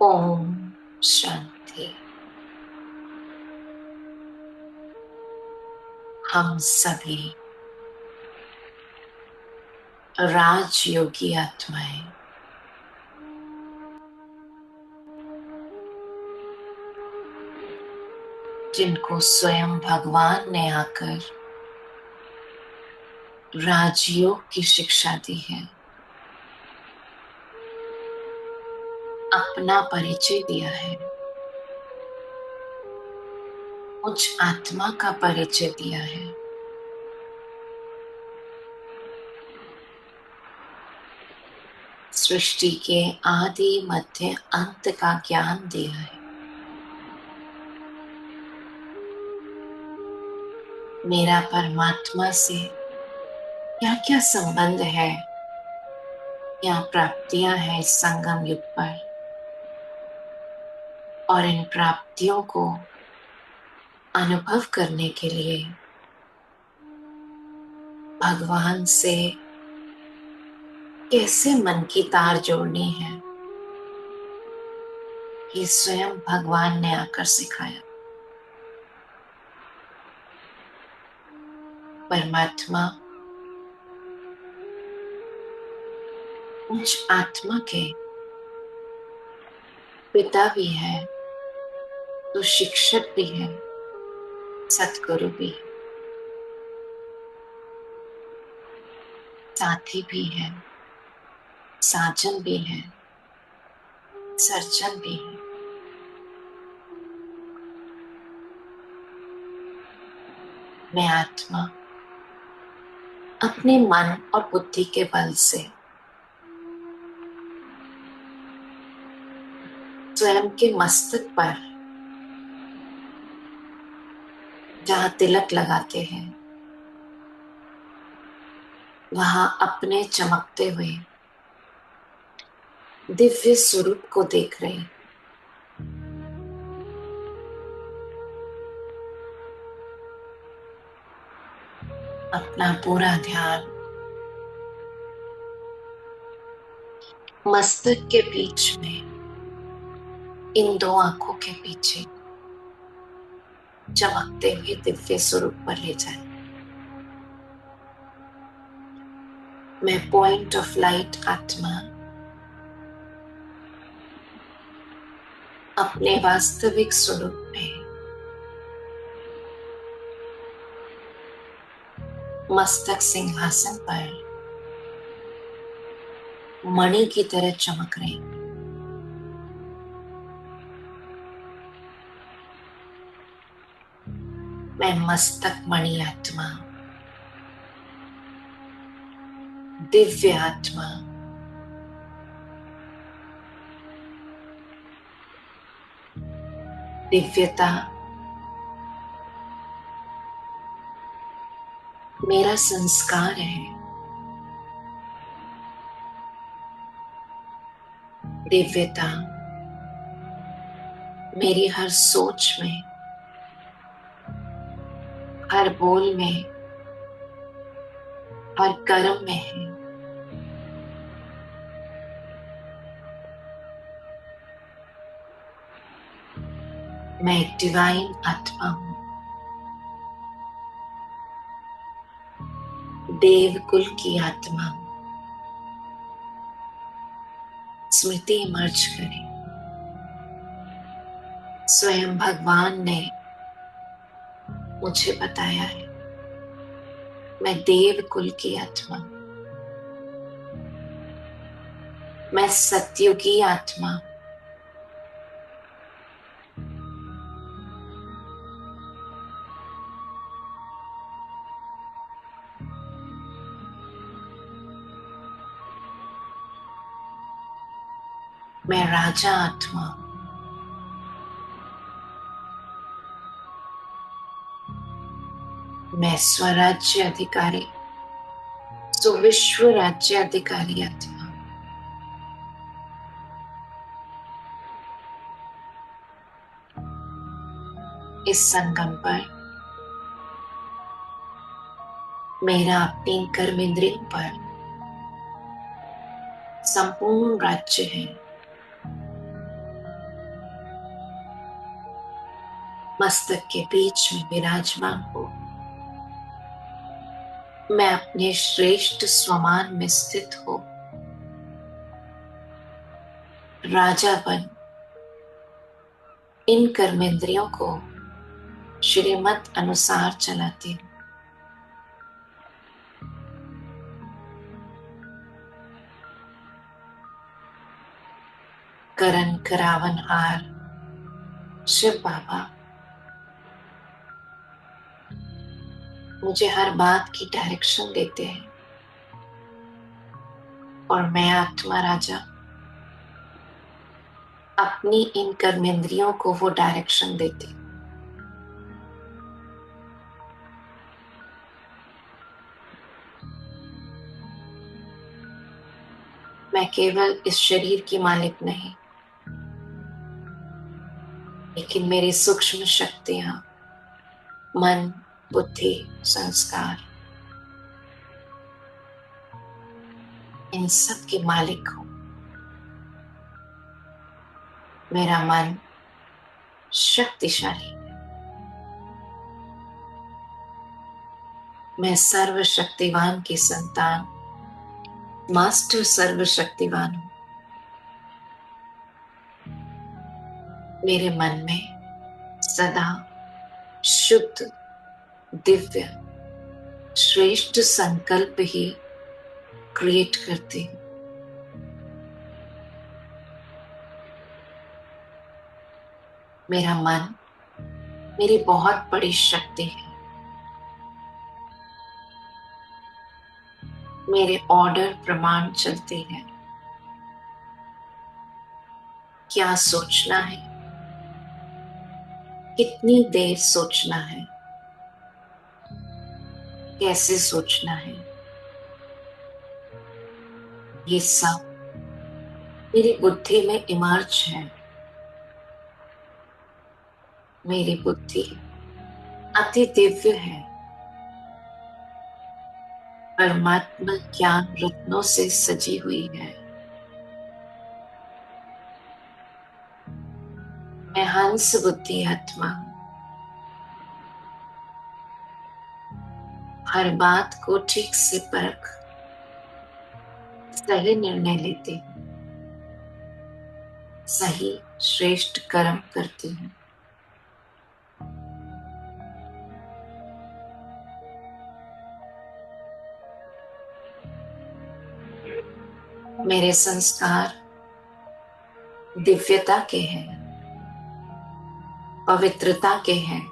ओम शांति। हम सभी राजयोगी आत्माएं जिनको स्वयं भगवान ने आकर राजयोग की शिक्षा दी है, अपना परिचय दिया है, उच्च आत्मा का परिचय दिया है, सृष्टि के आदि मध्य अंत का ज्ञान दिया है। मेरा परमात्मा से क्या क्या संबंध है, क्या प्राप्तियां हैं इस संगम युग पर, और इन प्राप्तियों को अनुभव करने के लिए भगवान से कैसे मन की तार जोड़नी है, ये स्वयं भगवान ने आकर सिखाया। परमात्मा उच्च आत्मा के पिता भी है, तो शिक्षक भी है, सतगुरु भी है, साथी भी है, साजन भी है, सर्जन भी है। मैं आत्मा अपने मन और बुद्धि के बल से स्वयं के मस्तक पर जहां तिलक लगाते हैं, वहां अपने चमकते हुए दिव्य स्वरूप को देख रहे, अपना पूरा ध्यान मस्तक के बीच में इन दो आंखों के पीछे चमकते हुए दिव्य स्वरूप पर ले जाए। मैं पॉइंट ऑफ लाइट आत्मा अपने वास्तविक स्वरूप में मस्तक सिंहासन पर मणि की तरह चमक रही। मैं मस्तक मणि आत्मा, दिव्य आत्मा, दिव्यता मेरा संस्कार है। दिव्यता मेरी हर सोच में, हर बोल में हर कर्म में है। मैं एक डिवाइन आत्मा हूँ, देव कुल की आत्मा हूँ। स्मृति इमर्ज करें। स्वयं भगवान ने मुझे बताया है, मैं देव कुल की आत्मा हूँ। मैं सत्युगी आत्मा हूँ। मैं राजा आत्मा हूँ। मैं स्वराज्य अधिकारी, सुविश्व राज्य अधिकारी आत्मा हूँ। इस संगम पर मेरा अपनी कर्म इंद्रियों पर संपूर्ण राज्य है। मस्तक के बीच में विराजमान हो, मैं अपने श्रेष्ठ स्वमान में स्थित हो राजा बन इन कर्मेंद्रियों को श्रीमत अनुसार चलाती हूँ। करण करावन हार शिव बाबा मुझे हर बात की डायरेक्शन देते हैं और मैं आत्मा राजा अपनी इन कर्मेंद्रियों को वो डायरेक्शन देती हूँ। मैं केवल इस शरीर की मालिक नहीं, लेकिन मेरी सूक्ष्म शक्तियां, मन, बुद्धि, संस्कार, इन सब के मालिक हूं। मेरा मन शक्तिशाली, मैं सर्वशक्तिवान की संतान, मास्टर सर्वशक्तिवान हूं। मेरे मन में सदा शुद्ध, दिव्य, श्रेष्ठ संकल्प ही क्रिएट करती हूं। मेरा मन मेरी बहुत बड़ी शक्ति है। मेरे ऑर्डर प्रमाण चलते हैं। क्या सोचना है, कितनी देर सोचना है, कैसे सोचना है, ये सब मेरी बुद्धि में इमर्ज है। मेरी बुद्धि अति दिव्य है, परमात्मा ज्ञान रत्नों से सजी हुई है। मैं हंस बुद्धि आत्मा हूं। हर बात को ठीक से परख सही निर्णय लेती हूँ, सही श्रेष्ठ कर्म करती हूँ। मेरे संस्कार दिव्यता के हैं, पवित्रता के हैं,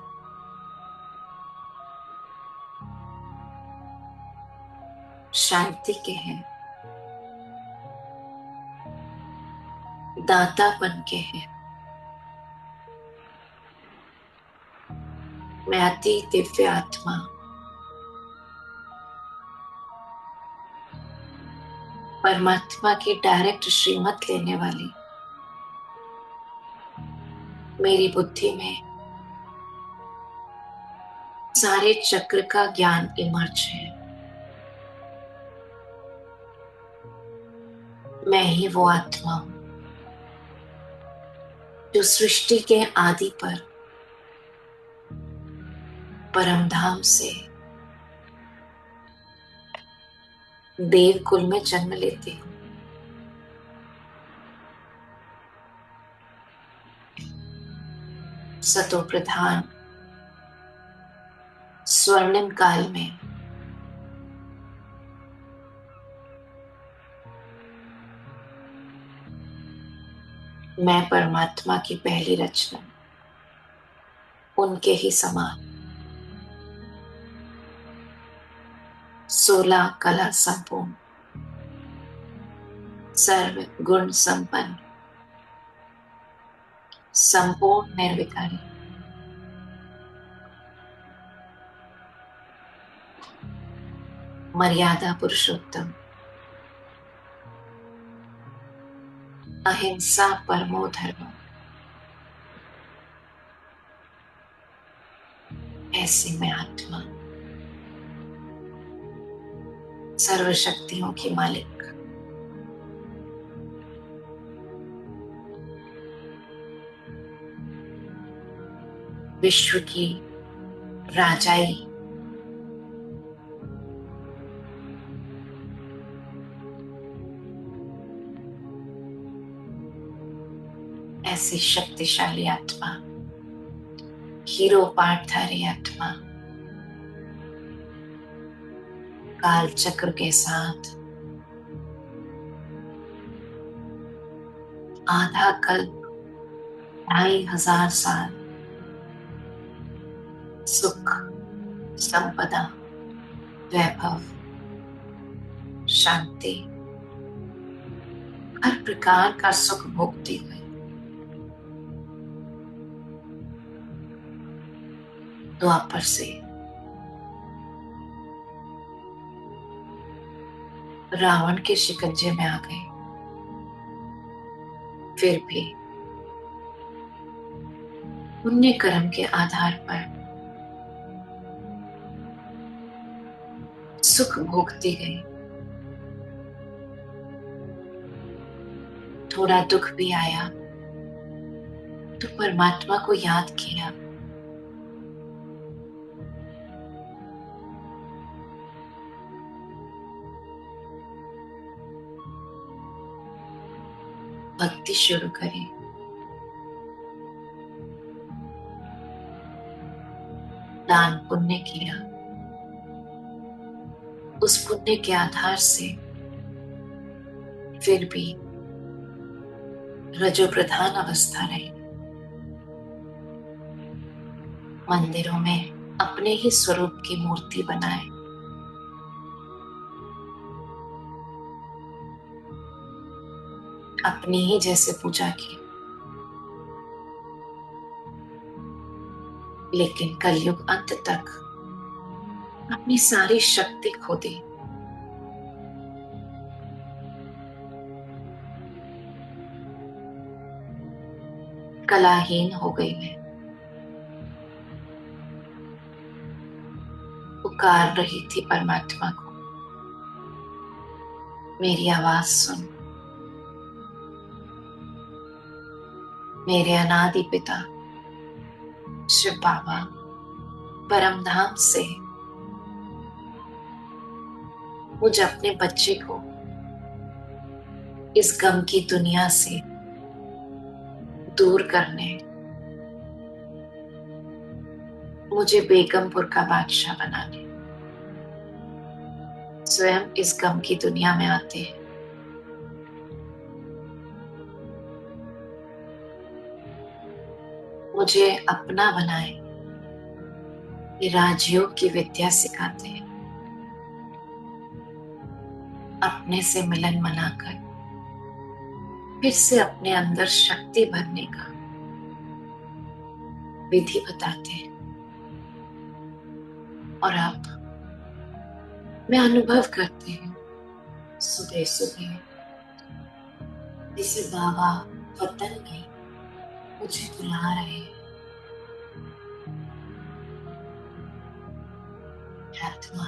शांति के हैं, दातापन के हैं। मैं अति दिव्य आत्मा, परमात्मा की डायरेक्ट श्रीमत लेने वाली, मेरी बुद्धि में सारे चक्र का ज्ञान इमर्ज है। मैं ही वो आत्मा हूं जो सृष्टि के आदि पर परमधाम से देव कुल में जन्म लेती हूँ। सतो प्रधान स्वर्णिम काल में मैं परमात्मा की पहली रचना, उनके ही समान 16 कला संपूर्ण, सर्व गुण संपन्न, संपूर्ण निर्विकारी, मर्यादा पुरुषोत्तम, अहिंसा परमो धर्म, ऐसी मैं आत्मा, सर्वशक्तियों की मालिक, विश्व की राजाई, ऐसी शक्तिशाली आत्मा, हीरो पाठधारी आत्मा, काल चक्र के साथ आधा कल्प, 2500 साल सुख, संपदा, वैभव, शांति, हर प्रकार का सुख भोगती हुई द्वापर से रावण के शिकंजे में आ गई। फिर भी पुण्य कर्म के आधार पर सुख भोगती गई। थोड़ा दुख भी आया तो परमात्मा को याद किया। भक्ति शुरू करी। दान पुण्य किया। उस पुण्य के आधार से फिर भी रजो प्रधान अवस्था रही। मंदिरों में अपने ही स्वरूप की मूर्ति बनाए। अपनी ही जैसे पूजा की। लेकिन कलयुग अंत तक अपनी सारी शक्ति खो दी। कलाहीन हो गई मैं। पुकार रही थी परमात्मा को, मेरी आवाज सुन। मेरे अनादि पिता शिव बाबा परमधाम से मुझे अपने बच्चे को इस गम की दुनिया से दूर करने, मुझे बेगमपुर का बादशाह बनाने स्वयं इस गम की दुनिया में आते हैं। मुझे अपना बनाए, ये राजयोग की विद्या सिखाते हैं। अपने से मिलन मनाकर फिर से अपने अंदर शक्ति भरने का विधि बताते हैं। और अब मैं अनुभव करती हूँ सुबह सुबह जैसे बाबा वतन में मुझे बुला रहे हैं। आत्मा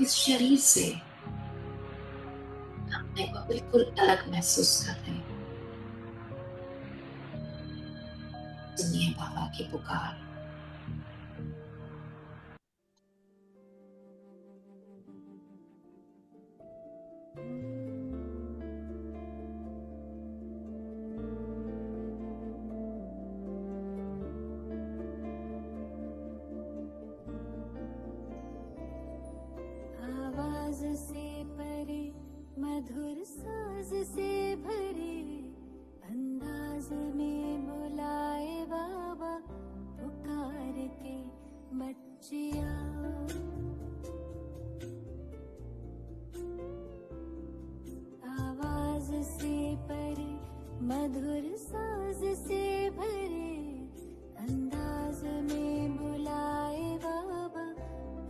इस शरीर से अपने अपने को बिल्कुल अलग महसूस कर रहे हैं। सुनिए बाबा की पुकार। आवाज से परे, मधुर साज से भरे, अंदाज में बुलाए बाबा, पुकार के बच्चिया। आवाज से परे, मधुर साज से भरे, अंदाज में बुलाए बाबा,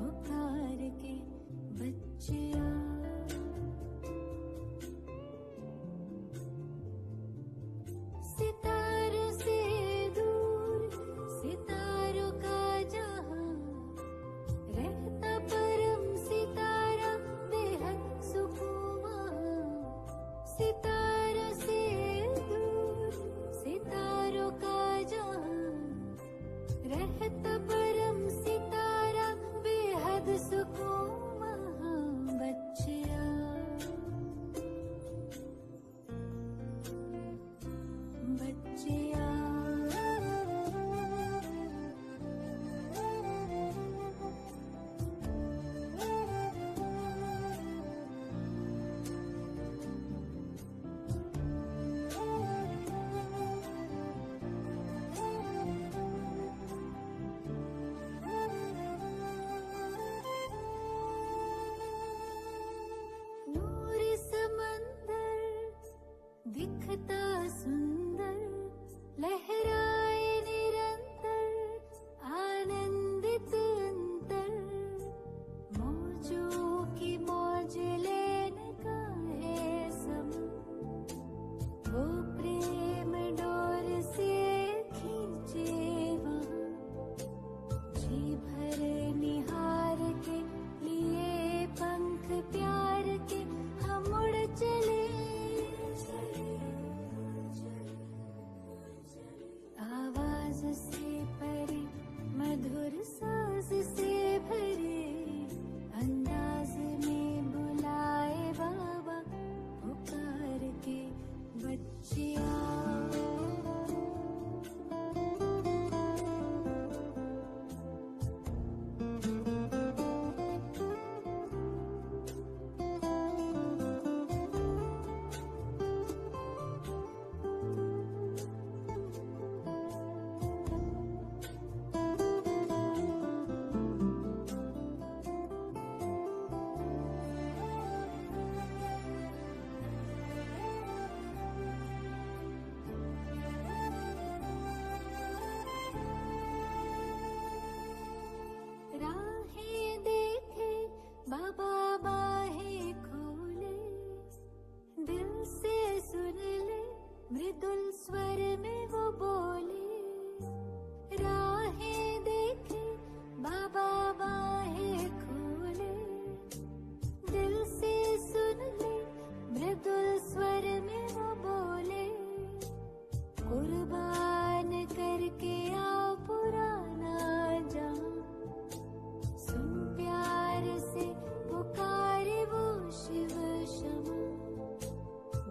पुकार के बच्चिया। सितारों से दूर, सितारों का जहां, रहता परम सितारा, बेहद सुकून वहां। सितारों से दूर, सितारों का जहां, रहता परम सितारा, बेहद सुकून वहां। बच्चिया बच्चिया, नूर समंदर दिखता सुंदर, लहराए निरंतर, आनंदित अंतर। मौजों की मौज लेने का है समय, वो प्रेम डोर से खींचे वहाँ। जी भर निहार के लिए पंख प्यार के, हम उड़ चले। आवाज से परे, मधुर साज से भरे, अंदाज में बुलाए बाबा, पुकार के बच्चिया। राहें देखे बाबा, बाहें खोले, दिल से सुन ले, मृदुल स्वर में वो बोले। राहें देखे बाबा, बाहें खोले, दिल से सुन ले, मृदुल स्वर में वो बोले। कुर्बान करके आओ पुराना जहां, सुन प्यार से पुकारे वो शिव क्षमा।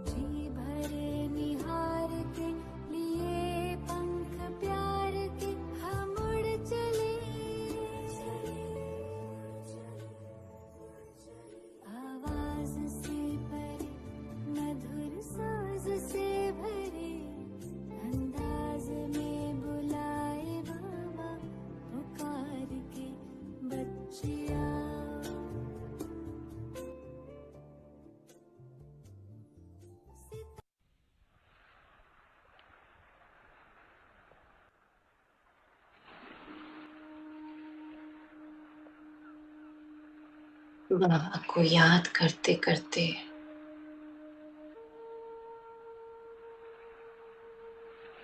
जी भर निहार के लिए पंख प्यार के, हम उड़ चले। आवाज से परे, मधुर साज से भरे, अंदाज में बुलाए बाबा, पुकार के बच्चिया। बाबा को याद करते करते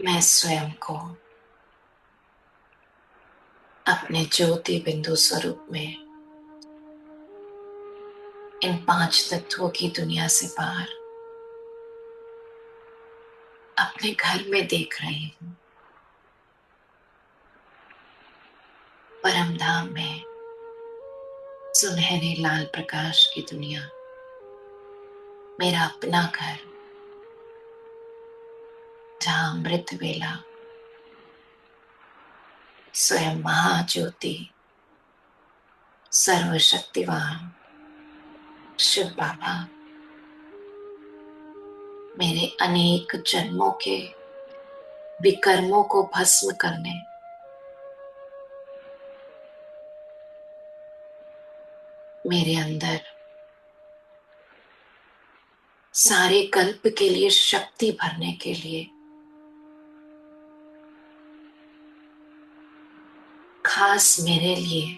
मैं स्वयं को अपने ज्योति बिंदु स्वरूप में इन 5 तत्वों की दुनिया से पार अपने घर में देख रही हूँ। परम धाम में सुनहरे लाल प्रकाश की दुनिया, मेरा अपना घर, जहाँ अमृत वेला स्वयं महाज्योति सर्वशक्तिवान शिव बाबा मेरे अनेक जन्मों के विकर्मों को भस्म करने, मेरे अंदर सारे कल्प के लिए शक्ति भरने के लिए खास मेरे लिए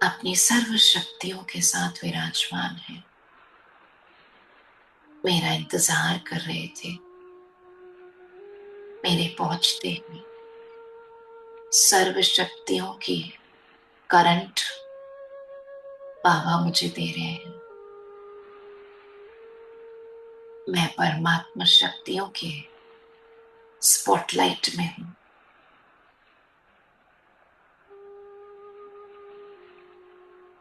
अपनी सर्व शक्तियों के साथ विराजमान है। मेरा इंतजार कर रहे थे। मेरे पहुंचते ही सर्व शक्तियों की करंट बाबा मुझे दे रहे हैं। मैं परमात्मा शक्तियों के स्पॉटलाइट में हूं।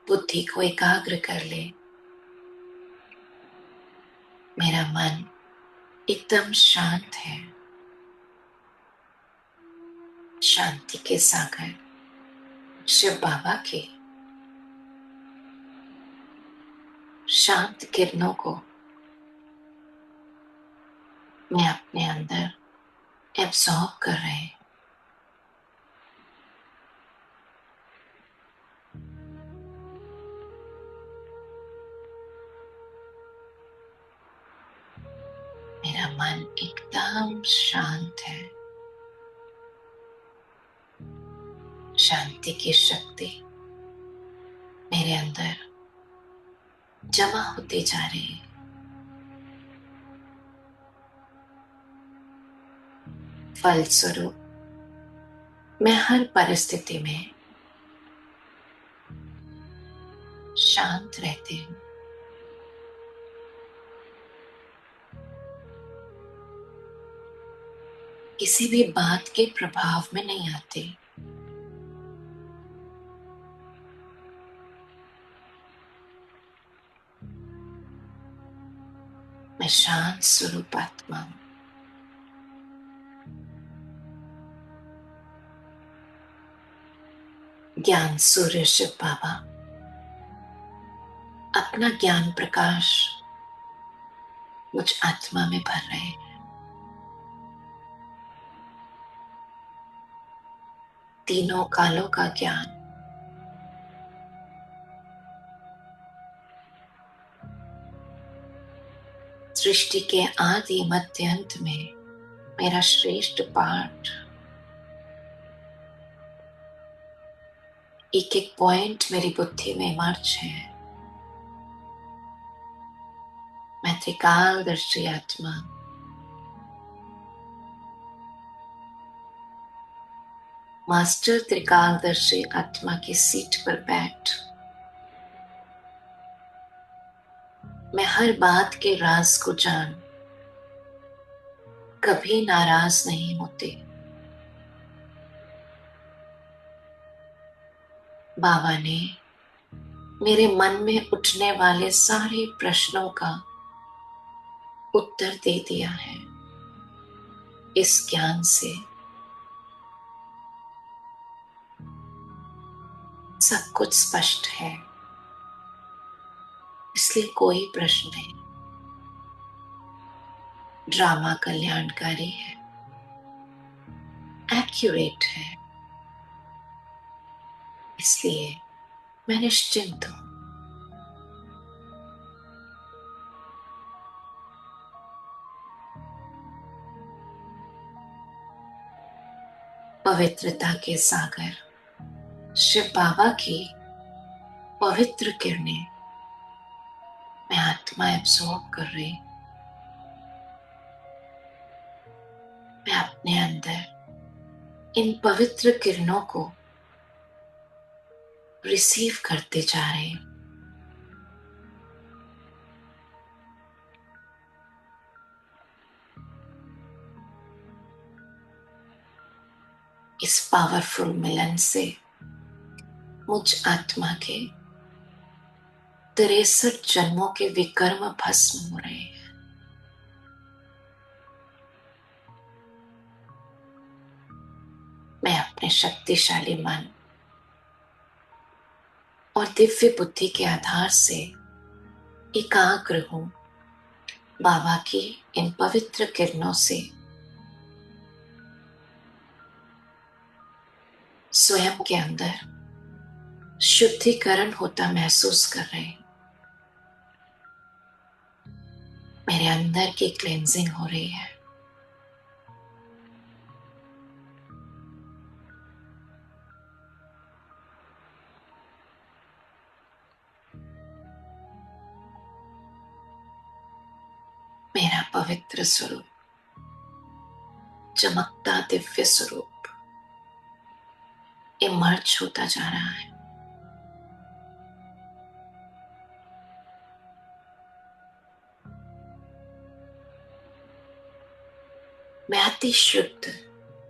बुद्धि को एकाग्र कर ले। मेरा मन एकदम शांत है। शांति के सागर शिव बाबा के शांत किरणों को मैं अपने अंदर एब्सॉर्ब कर रहे हैं। मेरा मन एकदम शांत है। शांति की शक्ति मेरे अंदर जमा होती जा रही है। फलस्वरूप मैं हर परिस्थिति में शांत रहती हूँ। किसी भी बात के प्रभाव में नहीं आती। मैं शांत स्वरूप आत्मा हूं। ज्ञान सूर्य शिव बाबा अपना ज्ञान प्रकाश मुझ आत्मा में भर रहे हैं। तीनों कालों का ज्ञान सृष्टि के आदि मध्य अंत में मेरा श्रेष्ठ पाठ, एक एक पॉइंट मेरी बुद्धि में मर्ज है। मैं त्रिकालदर्शी आत्मा, मास्टर त्रिकालदर्शी आत्मा की सीट पर बैठ मैं हर बात के राज को जान कभी नाराज नहीं होती। बाबा ने मेरे मन में उठने वाले सारे प्रश्नों का उत्तर दे दिया है। इस ज्ञान से सब कुछ स्पष्ट है, इसलिए कोई प्रश्न नहीं। ड्रामा कल्याणकारी है, एक्यूरेट है, इसलिए मैं निश्चिंत हूं। पवित्रता के सागर शिव बाबा की पवित्र किरणें मैं आत्मा एब्सॉर्ब कर रही। मैं अपने अंदर इन पवित्र किरणों को रिसीव करते जा रही हूं। इस पावरफुल मिलन से मुझ आत्मा के 63 जन्मों के विकर्म भस्म हो रहे हैं। मैं अपने शक्तिशाली मन और दिव्य बुद्धि के आधार से एकाग्र हूं बाबा की इन पवित्र किरणों से स्वयं के अंदर शुद्धिकरण होता महसूस कर रहे हैं। मेरे अंदर की क्लेंजिंग हो रही है। मेरा पवित्र स्वरूप, चमकता दिव्य स्वरूप इमर्ज होता जा रहा है। मैं अति शुद्ध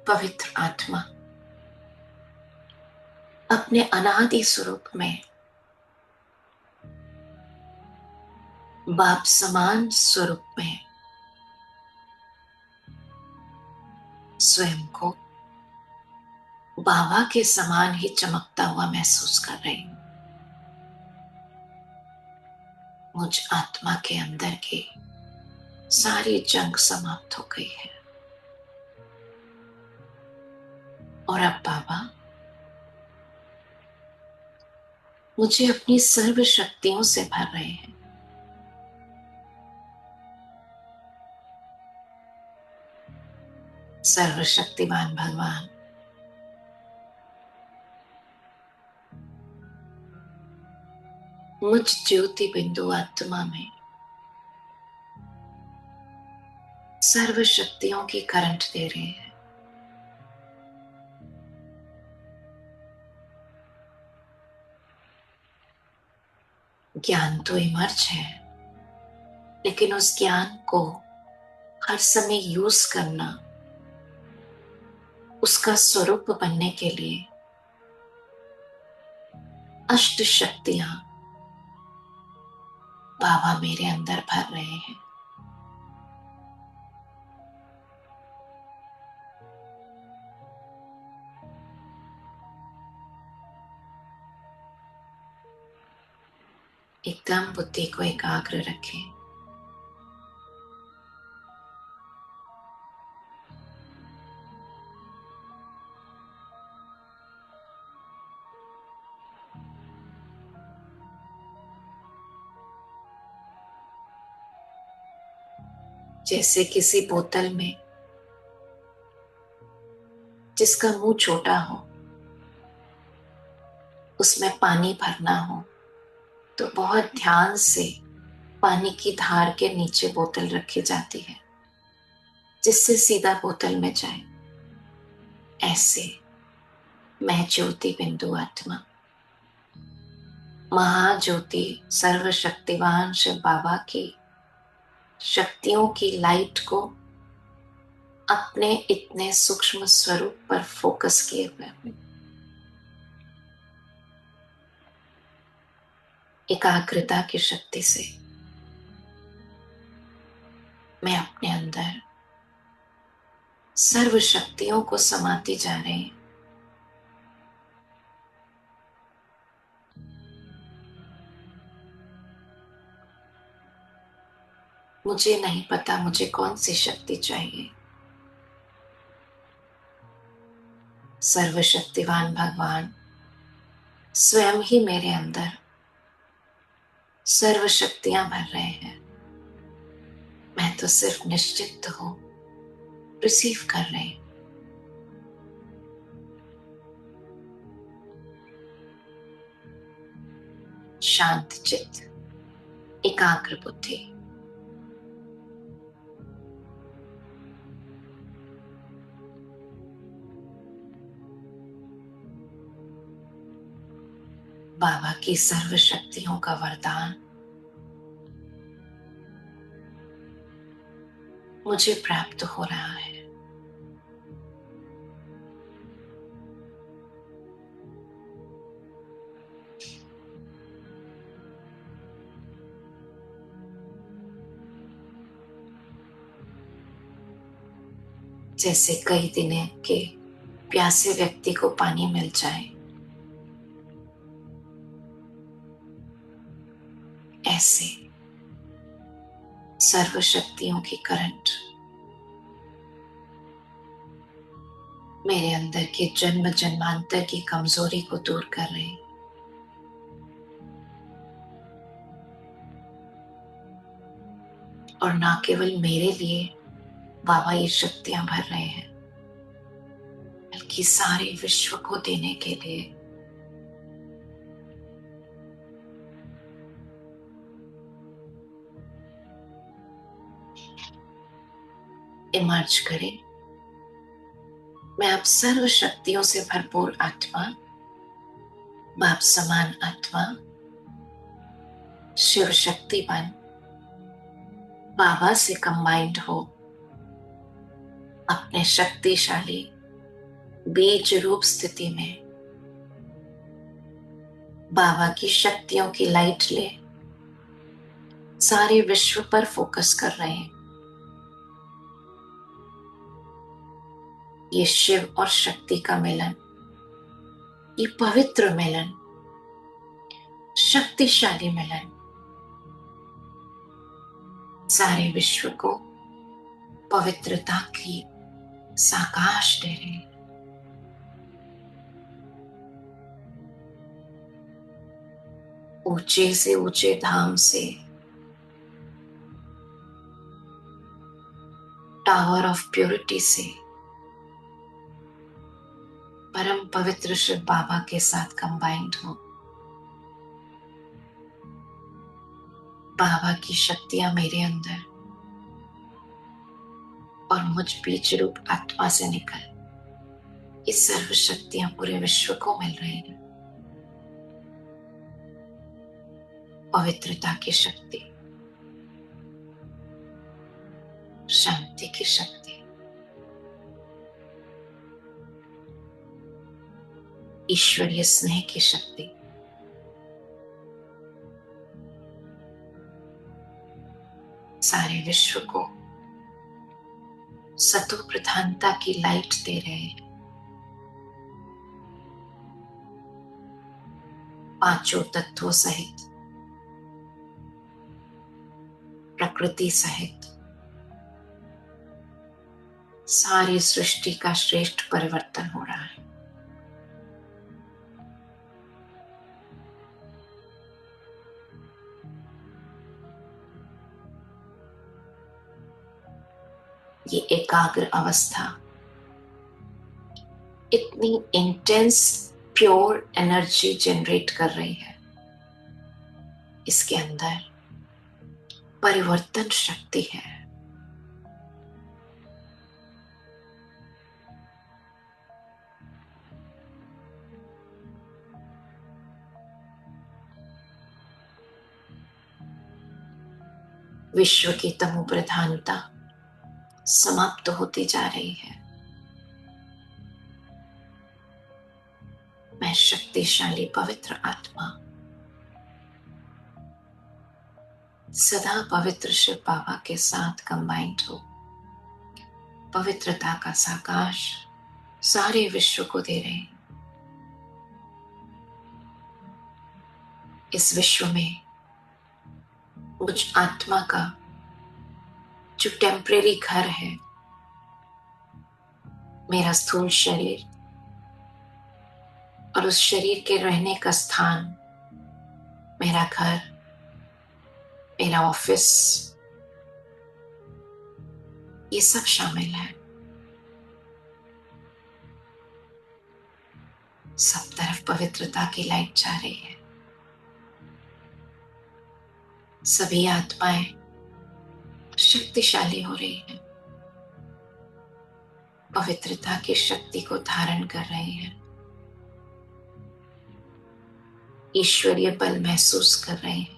पवित्र आत्मा अपने अनादि स्वरूप में बाप समान स्वरूप में स्वयं को बाबा के समान ही चमकता हुआ महसूस कर रही हूं। मुझ आत्मा के अंदर की सारी जंग समाप्त हो गई है और अब बाबा मुझे अपनी सर्व शक्तियों से भर रहे हैं। सर्वशक्तिमान भगवान मुझ ज्योति बिंदु आत्मा में सर्व शक्तियों की करंट दे रहे हैं। ज्ञान तो इमर्ज है, लेकिन उस ज्ञान को हर समय यूज करना, उसका स्वरूप बनने के लिए अष्ट शक्तियां बाबा मेरे अंदर भर रहे हैं। एकदम बुद्धि को एकाग्र रखें। जैसे किसी बोतल में जिसका मुंह छोटा हो, उसमें पानी भरना हो तो बहुत ध्यान से पानी की धार के नीचे बोतल रखी जाती है, जिससे सीधा बोतल में जाए। ऐसे मैं ज्योति बिंदु आत्मा महाज्योति सर्वशक्तिवान शिव बाबा की शक्तियों की लाइट को अपने इतने सूक्ष्म स्वरूप पर फोकस किए हुए हूं। एकाग्रता की शक्ति से मैं अपने अंदर सर्व शक्तियों को समाती जा रही हूं। मुझे नहीं पता मुझे कौन सी शक्ति चाहिए। सर्वशक्तिवान भगवान स्वयं ही मेरे अंदर सर्व शक्तियां भर रहे हैं। मैं तो सिर्फ निश्चित हूं, रिसीव कर रही हूं। शांत चित्त, एकाग्र बुद्धि। बाबा की सर्व शक्तियों का वरदान मुझे प्राप्त हो रहा है। जैसे कई दिनों के प्यासे व्यक्ति को पानी मिल जाए, ऐसे सर्वशक्तियों की करंट मेरे अंदर के जन्म जन्मांतर की कमजोरी को दूर कर रहे हैं। और ना केवल मेरे लिए बाबा ये शक्तियां भर रहे हैं, बल्कि सारे विश्व को देने के लिए। इमर्ज करें, मैं अब सर्व शक्तियों से भरपूर आत्मा, बाप समान आत्मा, शिव शक्ति बन बाबा से कंबाइंड हो अपने शक्तिशाली बीज रूप स्थिति में बाबा की शक्तियों की लाइट ले सारे विश्व पर फोकस कर रहे हैं। ये शिव और शक्ति का मिलन, ये पवित्र मिलन, शक्तिशाली मिलन सारे विश्व को पवित्रता की साकाश दे रहे हैं। ऊंचे से ऊंचे धाम से, टावर ऑफ प्योरिटी से परम पवित्र शिव बाबा के साथ कंबाइंड हो। बाबा की शक्तियां मेरे अंदर और मुझ बीज रूप आत्मा से निकल ये सर्व शक्तियां पूरे विश्व को मिल रही हैं। पवित्रता की शक्ति, शांति की शक्ति, ईश्वरीय स्नेह की शक्ति सारे विश्व को सतो प्रधानता की लाइट दे रहे हैं। पांचों तत्वों सहित, प्रकृति सहित सारी सृष्टि का श्रेष्ठ परिवर्तन हो रहा है। ये एकाग्र अवस्था इतनी इंटेंस प्योर एनर्जी जनरेट कर रही है। इसके अंदर परिवर्तन शक्ति है। विश्व की तमो प्रधानता समाप्त होती जा रही है। मैं शक्तिशाली पवित्र आत्मा सदा पवित्र शिव बाबा के साथ कंबाइंड हो पवित्रता का साकाश सारे विश्व को दे रहे हैं। इस विश्व में मुझ आत्मा का जो टेम्परेरी घर है, मेरा स्थूल शरीर और उस शरीर के रहने का स्थान, मेरा घर, मेरा ऑफिस, ये सब शामिल है। सब तरफ पवित्रता की लाइट जा रही है। सभी आत्माएं शक्तिशाली हो रही हैं, पवित्रता की शक्ति को धारण कर रही हैं, ईश्वरीय बल महसूस कर रहे हैं।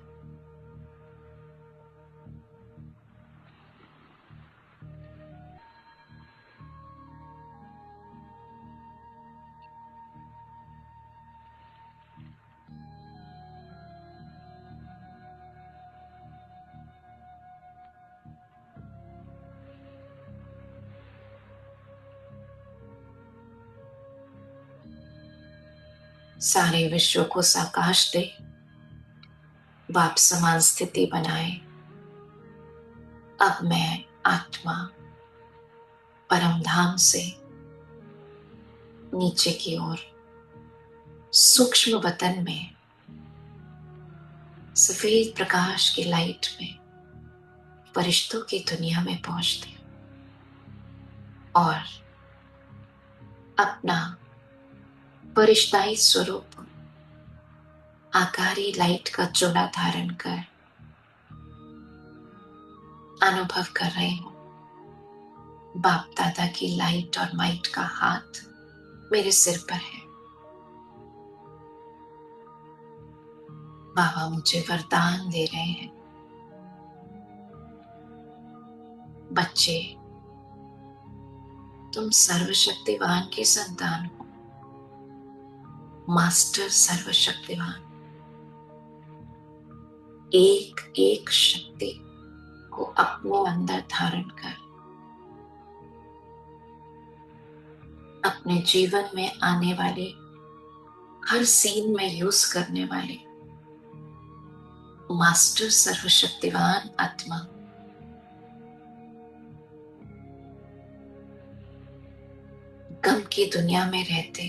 सारे विश्व को साकाश दे, बाप समान स्थिति बनाए। अब मैं आत्मा परम धाम से नीचे की ओर सूक्ष्म वतन में सफेद प्रकाश की लाइट में फरिश्तों की दुनिया में पहुंचती हूँ और अपना फरिश्ताई स्वरूप आकारी लाइट का चोला धारण कर अनुभव कर रही हूँ। बाप दादा की लाइट और माइट का हाथ मेरे सिर पर है। बाबा मुझे वरदान दे रहे हैं। बच्चे, तुम सर्वशक्तिवान की संतान हो। मास्टर सर्वशक्तिवान एक एक शक्ति को अपने अंदर धारण कर अपने जीवन में आने वाले हर सीन में यूज करने वाले मास्टर सर्वशक्तिवान आत्मा गम की दुनिया में रहते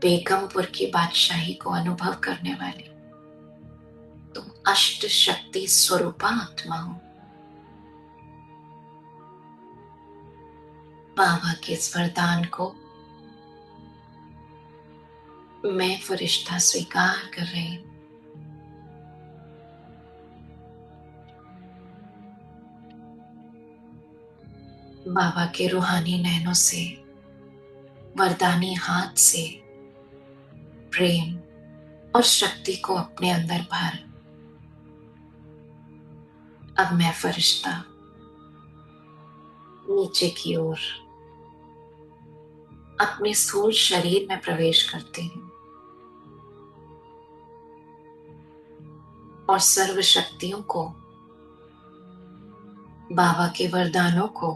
बेगमपुर की बादशाही को अनुभव करने वाले तुम अष्ट शक्ति स्वरूपा आत्मा हो। बाबा के इस वरदान को मैं फरिश्ता स्वीकार कर रही हूं। बाबा के रूहानी नैनों से, वरदानी हाथ से प्रेम और शक्ति को अपने अंदर भर। अब मैं फरिश्ता नीचे की ओर अपने स्थूल शरीर में प्रवेश करती हूँ और सर्व शक्तियों को, बाबा के वरदानों को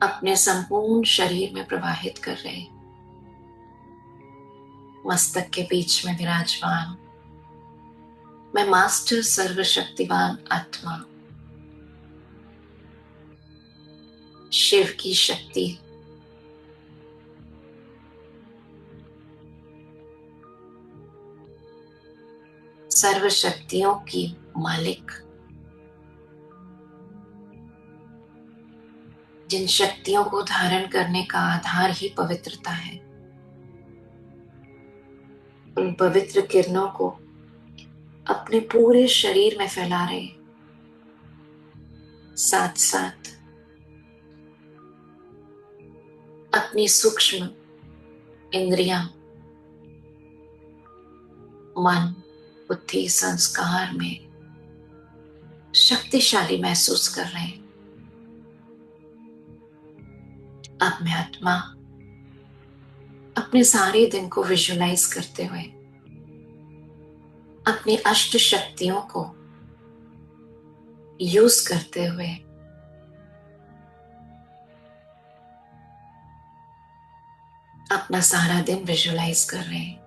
अपने संपूर्ण शरीर में प्रवाहित कर रहे। मस्तक के बीच में विराजमान मैं मास्टर सर्वशक्तिवान आत्मा शिव की शक्ति सर्व शक्तियों की मालिक, जिन शक्तियों को धारण करने का आधार ही पवित्रता है, उन पवित्र किरणों को अपने पूरे शरीर में फैला रहे। साथ साथ अपनी सूक्ष्म इंद्रियां, मन, बुद्धि, संस्कार में शक्तिशाली महसूस कर रहे हैं। अब मैं आत्मा अपने सारे दिन को विजुलाइज करते हुए अपनी अष्ट शक्तियों को यूज करते हुए अपना सारा दिन विजुलाइज कर रहे हैं।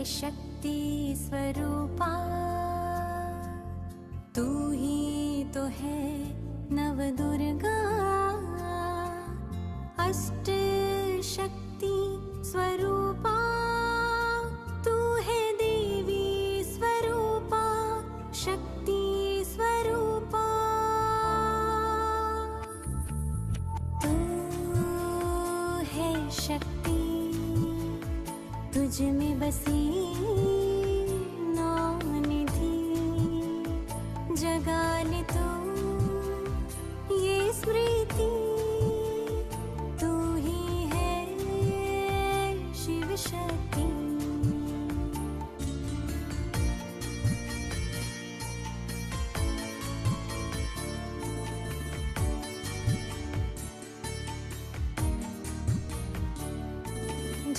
शक्ति स्वरूपा, तू ही तो है नव दुर्गा। अष्ट शक्ति स्वरूपा, तू है देवी स्वरूपा, शक्ति स्वरूपा। तू है शक्ति, तुझ में बसी निधि, जगा ले तू ये स्मृति। तू ही है शिव शक्ति।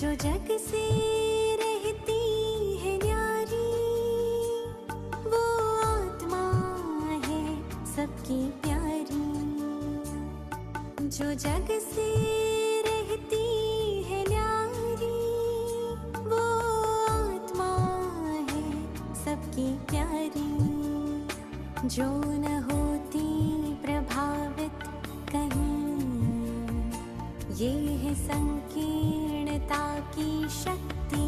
जो जग से रहती है न्यारी, वो आत्मा है सबकी प्यारी। जो जग से रहती है न्यारी, वो आत्मा है सबकी प्यारी। जो न होती प्रभावित कहीं, ये है संकीर्णता की शक्ति।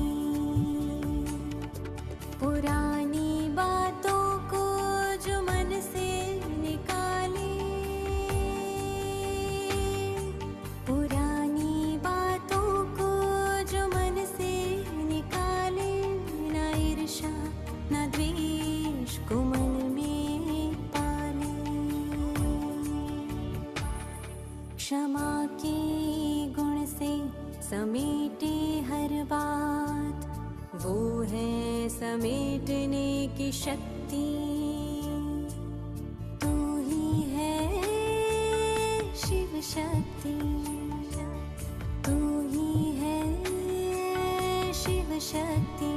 पुरानी बातों को जो मन से निकाले, पुरानी बातों को जो मन से निकाले, ना ईर्ष्या ना द्वेष को मन में पाले। क्षमा के गुण से समेटे हर बात, वो है समेटने की शक्ति। तू ही है शिव शक्ति, तू ही है शिव शक्ति।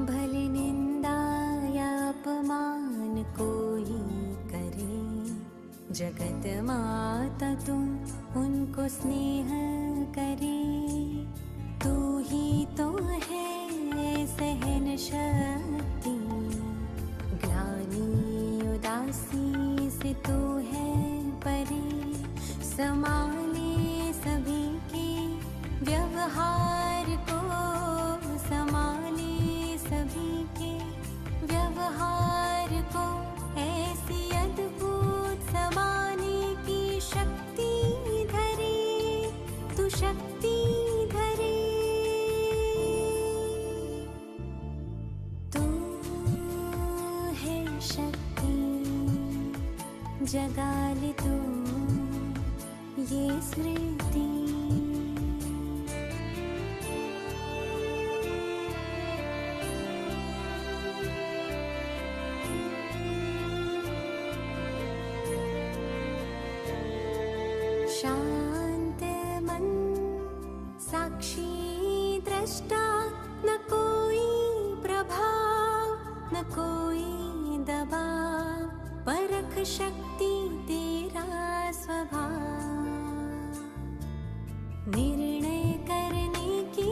भले निंदा या अपमान कोई करे, जगत माता तुम उनको स्नेह करे। तू ही तो है सहन शक्ति, ग्लानि उदासी से तू है परे। संभाले सभी के व्यवहार को, संभाले सभी के व्यवहार को। ऐसी अद्भुत समाने की शक्ति धरे, तू शक्ति धरे। तू है शक्ति, जगा ले तू ये स्मृति। शांत मन साक्षी दृष्टा, न कोई प्रभाव न कोई दबाव। परख शक्ति तेरा स्वभाव, निर्णय करने की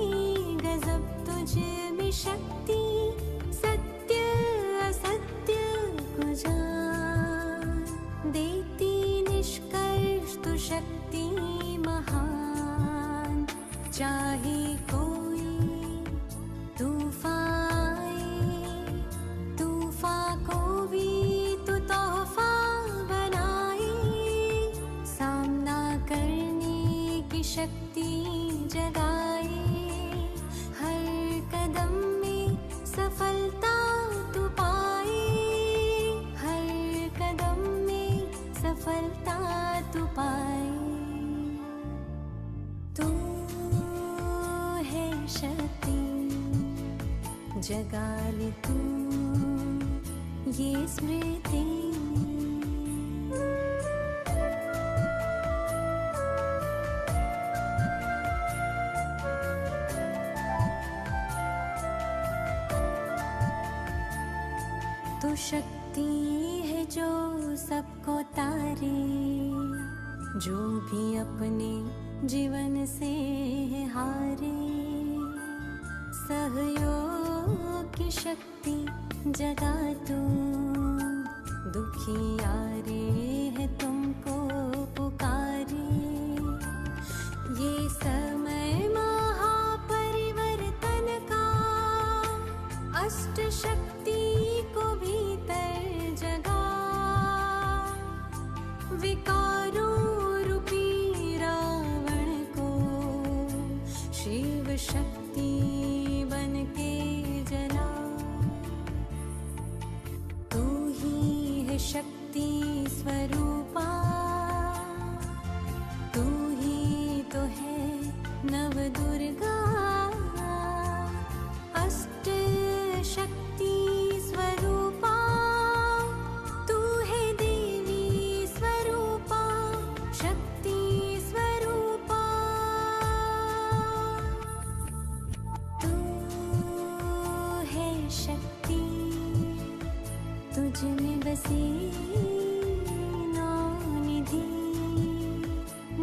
गजब तुझ में शक्ति। सत्य असत्य को जान देती निष्कर्ष तू शक्ति महान। चाहे कोई तूफान आए, तूफान को भी तू तोहफा बनाए। सामना करने की शक्ति जगाए, हर कदम में सफलता तू पाए। हर कदम में सफलता तू पाए। तू है शक्ति, जगा ले तू ये स्मृति। तू शक्ति है जो सबको तारे, जो भी अपने जीवन से हारे। सहयोग की शक्ति जगा तू, दुखी यारे है तुमको पुकारे। ये समय महापरिवर्तन का, अष्ट शक्ति को भीतर जगा। विकारों रूपी रावण को शिव शक्ति बन के जला। तू ही है शक्ति स्वरूपा, तू ही तो है नव दुर्गा। अष्ट शक्ति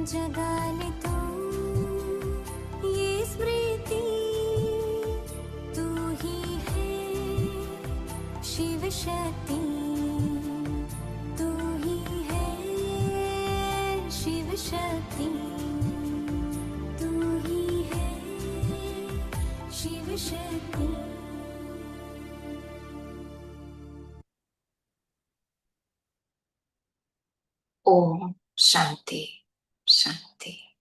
जगा ले तू ये स्मृति, तू ही है शिव शक्ति, तू ही है शिव शक्ति, तू ही है शिव शक्ति। ओम शांति शांति।